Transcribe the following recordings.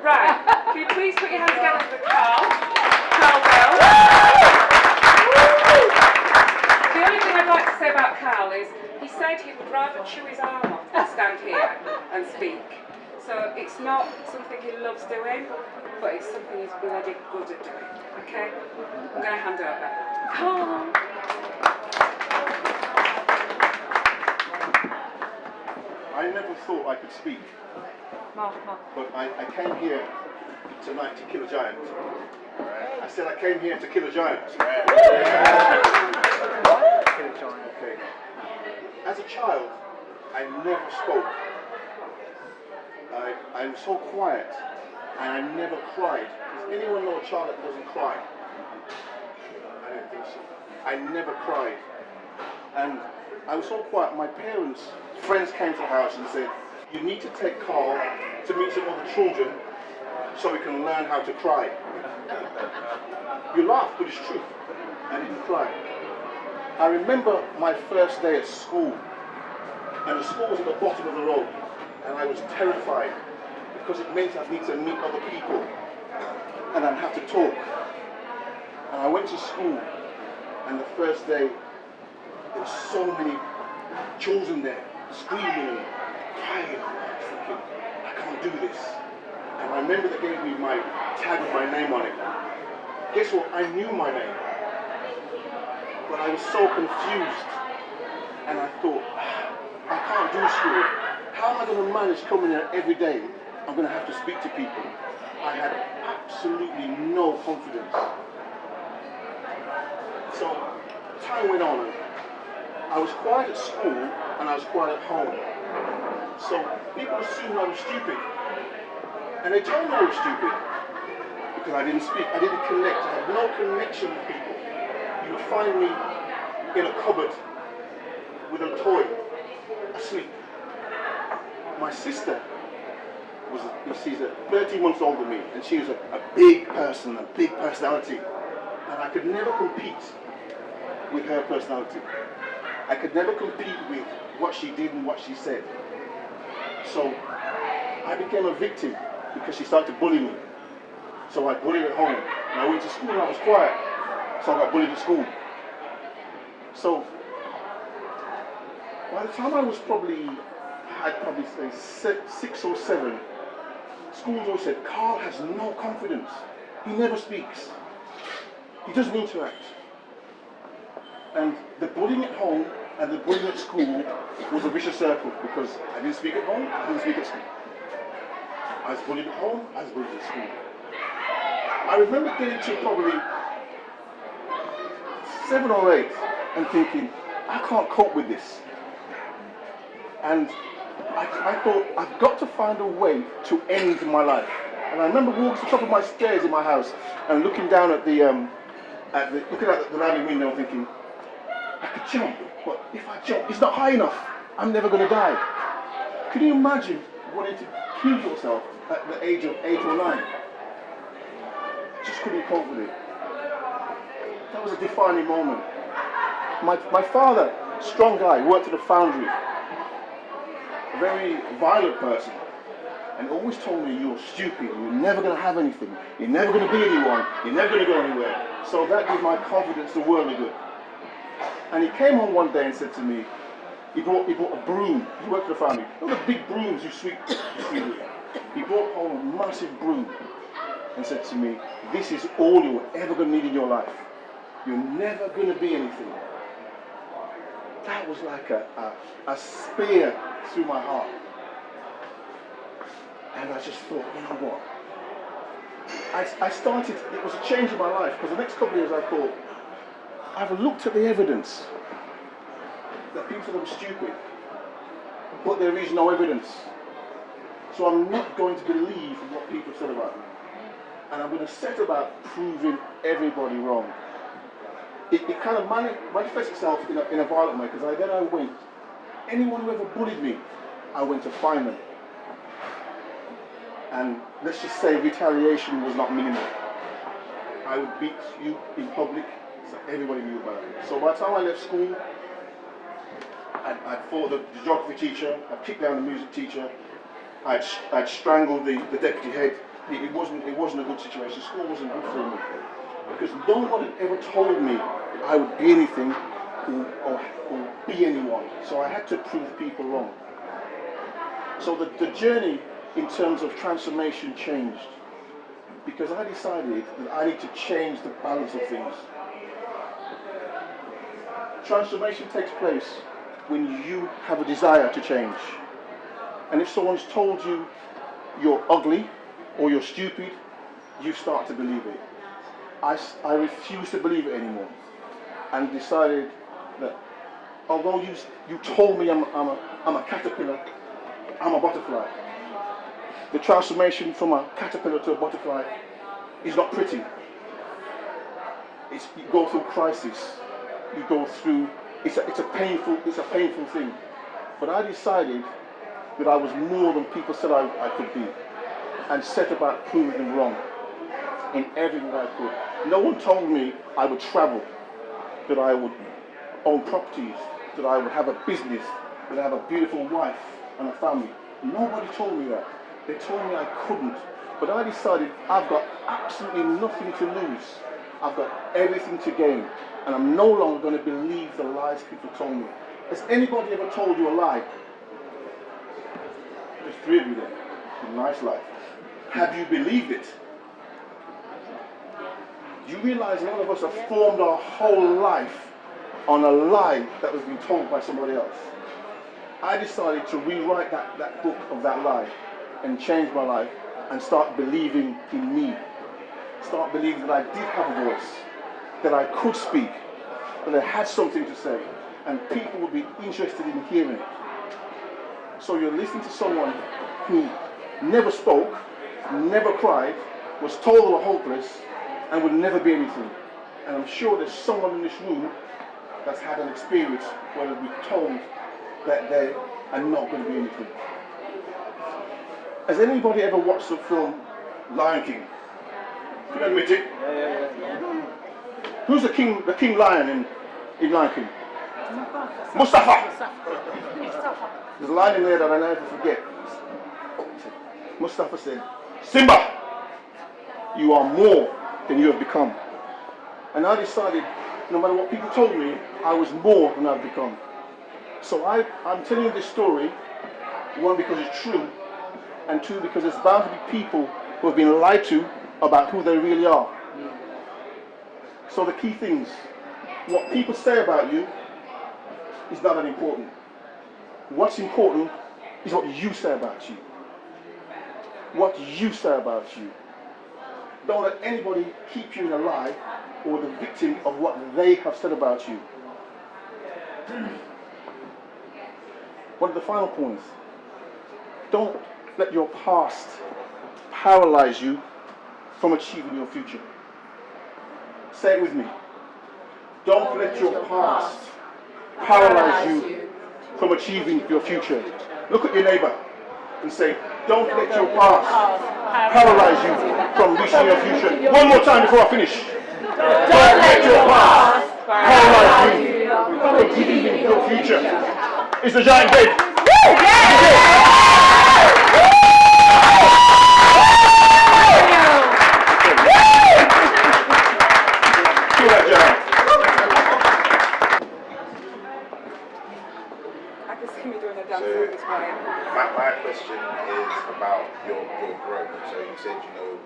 Right, can you please put your hands together for Carl? Carl Bell. The only thing I'd like to say about Carl is he said he would rather chew his arm off than stand here and speak. So it's not something he loves doing, but it's something he's bloody good at doing. Okay? I'm going to hand over. Carl. I never thought I could speak, but I came here tonight to kill a giant. I said I came here to kill a giant. Okay. As a child, I never spoke. I was so quiet, and I never cried. Does anyone know a child that doesn't cry? I don't think so. I never cried. And I was so quiet, my friends came to the house and said, you need to take Carl to meet some other children so we can learn how to cry. You laugh, but it's true. I didn't cry. I remember my first day at school, and the school was at the bottom of the road, and I was terrified because it meant I'd need to meet other people and I'd have to talk. And I went to school, and the first day, there were so many children there, screaming and crying. I was thinking, I can't do this. And I remember they gave me my tag with my name on it. Guess what? I knew my name. But I was so confused. And I thought, I can't do school. How am I going to manage coming here every day? I'm going to have to speak to people. I had absolutely no confidence. So time went on. I was quiet at school and I was quiet at home. So people assumed I was stupid. And they told me I was stupid because I didn't speak, I didn't connect, I had no connection with people. You would find me in a cupboard with a toy, asleep. My sister she's 13 months older than me, and she was a big person, a big personality. And I could never compete with her personality. I could never compete with what she did and what she said. So I became a victim because she started to bully me. So I bullied at home. And I went to school and I was quiet. So I got bullied at school. So by the time I was I'd probably say 6 or 7, schools always said, Carl has no confidence. He never speaks. He doesn't interact. And the bullying at home and the bullying at school was a vicious circle because I didn't speak at home, I didn't speak at school. I was bullied at home, I was bullied at school. I remember getting to probably 7 or 8 and thinking, I can't cope with this. And I thought, I've got to find a way to end my life. And I remember walking to the top of my stairs in my house and looking down at looking out the landing window and thinking, I could jump, but if I jump, it's not high enough. I'm never going to die. Can you imagine wanting to kill yourself at the age of 8 or 9? I just couldn't cope with it. That was a defining moment. My father, strong guy, worked at a foundry. A very violent person. And always told me, you're stupid, you're never going to have anything, you're never going to be anyone, you're never going to go anywhere. So that gave my confidence the world of good. And he came home one day and said to me, he brought a broom. He worked at a family. You know the big brooms you sweep with? He brought home a massive broom and said to me, this is all you're ever going to need in your life. You're never going to be anything. That was like a spear through my heart. And I just thought, you know what? I started, it was a change in my life, because the next couple of years I thought, I've looked at the evidence that people said I was stupid, but there is no evidence. So I'm not going to believe what people said about me. And I'm going to set about proving everybody wrong. It kind of manifests itself in a violent way, because then I went, anyone who ever bullied me, I went to find them. And let's just say retaliation was not minimal. I would beat you in public, so everybody knew about it. So by the time I left school, I'd fought the geography teacher, I'd kicked down the music teacher, I'd strangled the deputy head, it wasn't a good situation. School wasn't good for me because no one had ever told me I would be anything or be anyone. So I had to prove people wrong. So the journey in terms of transformation changed because I decided that I need to change the balance of things. Transformation takes place when you have a desire to change. And if someone's told you you're ugly or you're stupid, you start to believe it. I refuse to believe it anymore and decided that although you told me I'm a caterpillar, I'm a butterfly. The transformation from a caterpillar to a butterfly is not pretty. You go through crisis. You go through. It's a painful thing. But I decided that I was more than people said I could be, and set about proving them wrong in everything I could. No one told me I would travel, that I would own properties, that I would have a business, that I have a beautiful wife and a family. Nobody told me that. They told me I couldn't. But I decided I've got absolutely nothing to lose. I've got everything to gain. And I'm no longer going to believe the lies people told me. Has anybody ever told you a lie? There's 3 of you there. A nice life. Have you believed it? You realize a lot of us have formed our whole life on a lie that was being told by somebody else. I decided to rewrite that book of that lie and change my life and start believing in me. Start believing that I did have a voice, that I could speak, that I had something to say, and people would be interested in hearing it. So you're listening to someone who never spoke, never cried, was told they were hopeless, and would never be anything. And I'm sure there's someone in this room that's had an experience where they'll be told that they are not going to be anything. Has anybody ever watched the film Lion King? Can you admit it? Yeah. Who's the king lion in Lion King? Mustafa. There's a line in there that I never forget. Mustafa said, "Simba, you are more than you have become." And I decided, no matter what people told me, I was more than I've become. So I'm telling you this story, 1, because it's true, and 2, because there's bound to be people who have been lied to about who they really are. So the key things, what people say about you is not that important. What's important is what you say about you. What you say about you. Don't let anybody keep you in a lie or the victim of what they have said about you. One of the final points, don't let your past paralyze you from achieving your future. Say it with me. Don't let your past paralyze you from achieving your future. Look at your neighbor and say, don't let your past paralyze you from reaching your future. One more time before I finish. Don't let your past paralyze you from achieving your future. Is the giant dead? Kill that giant. I can see me doing a dance all this way. My question is about your growth. So you said, you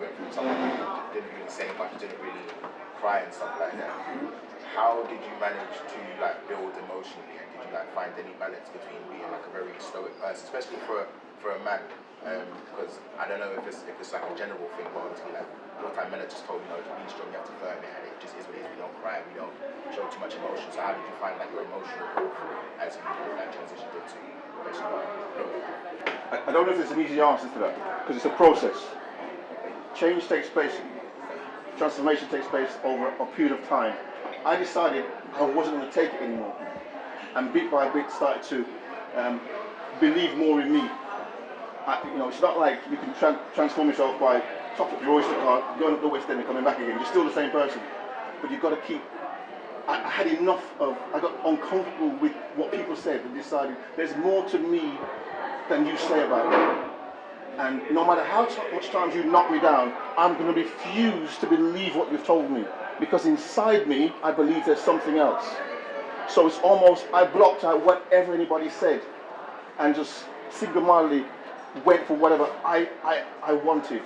went from someone who didn't really say much, didn't really cry and stuff like that. How did you manage to build emotionally, and did you find any balance between being a very stoic person, especially for a man? Because I don't know if it's a general thing, but obviously what I meant just told to be strong, you have to firm it, and it just is what it is. We don't cry, we don't show too much emotion. So how did you find your emotional growth as you transitioned into basically? I don't know if there's an easy answer to that, because it's a process. Change takes place, transformation takes place over a period of time. I decided I wasn't going to take it anymore, and bit by bit started to believe more in me. It's not like you can transform yourself by top up your Oyster card, going up the West End and coming back again. You're still the same person, but you've got to keep. I had enough of. I got uncomfortable with what people said and decided there's more to me than you say about me. And no matter how much times you knock me down, I'm going to refuse to believe what you've told me. Because inside me, I believe there's something else. So it's almost, I blocked out whatever anybody said and just single-mindedly went for whatever I wanted.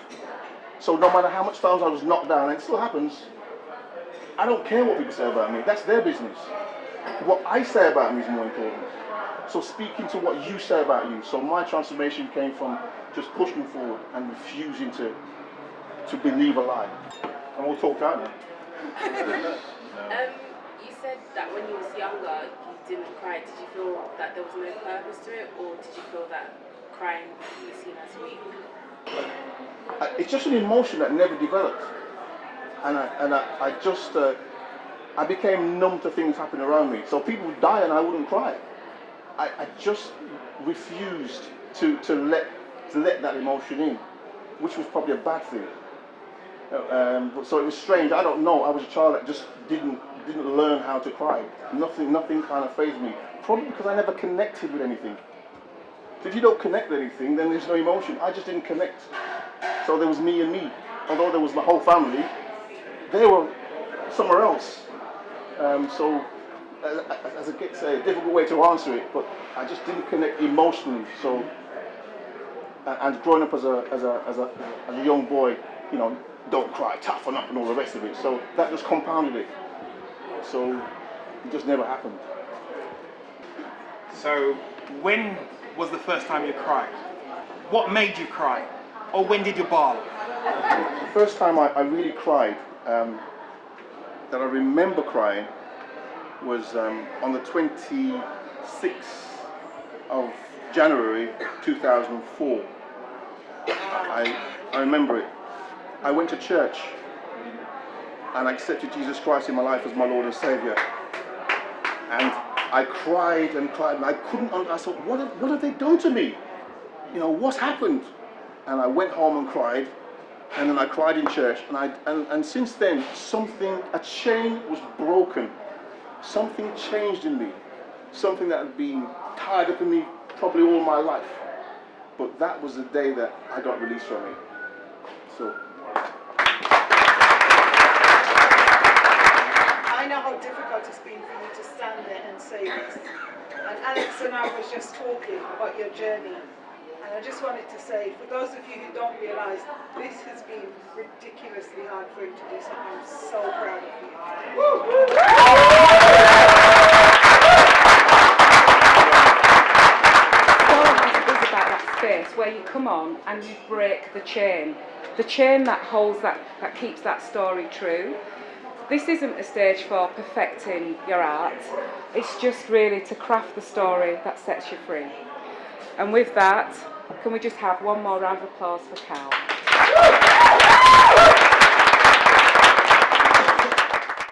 So no matter how much times I was knocked down, and it still happens, I don't care what people say about me. That's their business. What I say about me is more important. So speaking to what you say about you. So my transformation came from just pushing forward and refusing to believe a lie. And we'll talk out now. You said that when you was younger, you didn't cry. Did you feel that there was no purpose to it, or did you feel that crying was seen as weak? It's just an emotion that never developed. And I became numb to things happening around me. So people would die and I wouldn't cry. I just refused to let that emotion in, which was probably a bad thing. So it was strange. I don't know. I was a child that just didn't learn how to cry. Nothing kind of fazed me. Probably because I never connected with anything. So if you don't connect with anything, then there's no emotion. I just didn't connect. So there was me and me. Although there was my whole family, they were somewhere else. So as it's a difficult way to answer it, but I just didn't connect emotionally. So and growing up as a young boy, you know, don't cry, toughen up, and all the rest of it. So that just compounded it. So it just never happened. So when was the first time you cried? What made you cry? Or when did you bawl? The first time I really cried, that I remember crying, was on the 26th of January 2004. I remember it. I went to church and I accepted Jesus Christ in my life as my Lord and Savior. And I cried and cried and I couldn't, I thought, what have they done to me? You know, what's happened? And I went home and cried, and then I cried in church, and since then, a chain was broken. Something changed in me. Something that had been tied up in me probably all my life. But that was the day that I got released from it. So. I know how difficult it's been for you to stand there and say this. And Alex and I was just talking about your journey. And I just wanted to say, for those of you who don't realise, this has been ridiculously hard for him to do, so I'm so proud of you. It's about that space where you come on and you break the chain that holds that keeps that story true. This isn't a stage for perfecting your art, it's just really to craft the story that sets you free. And with that, can we just have one more round of applause for Cal?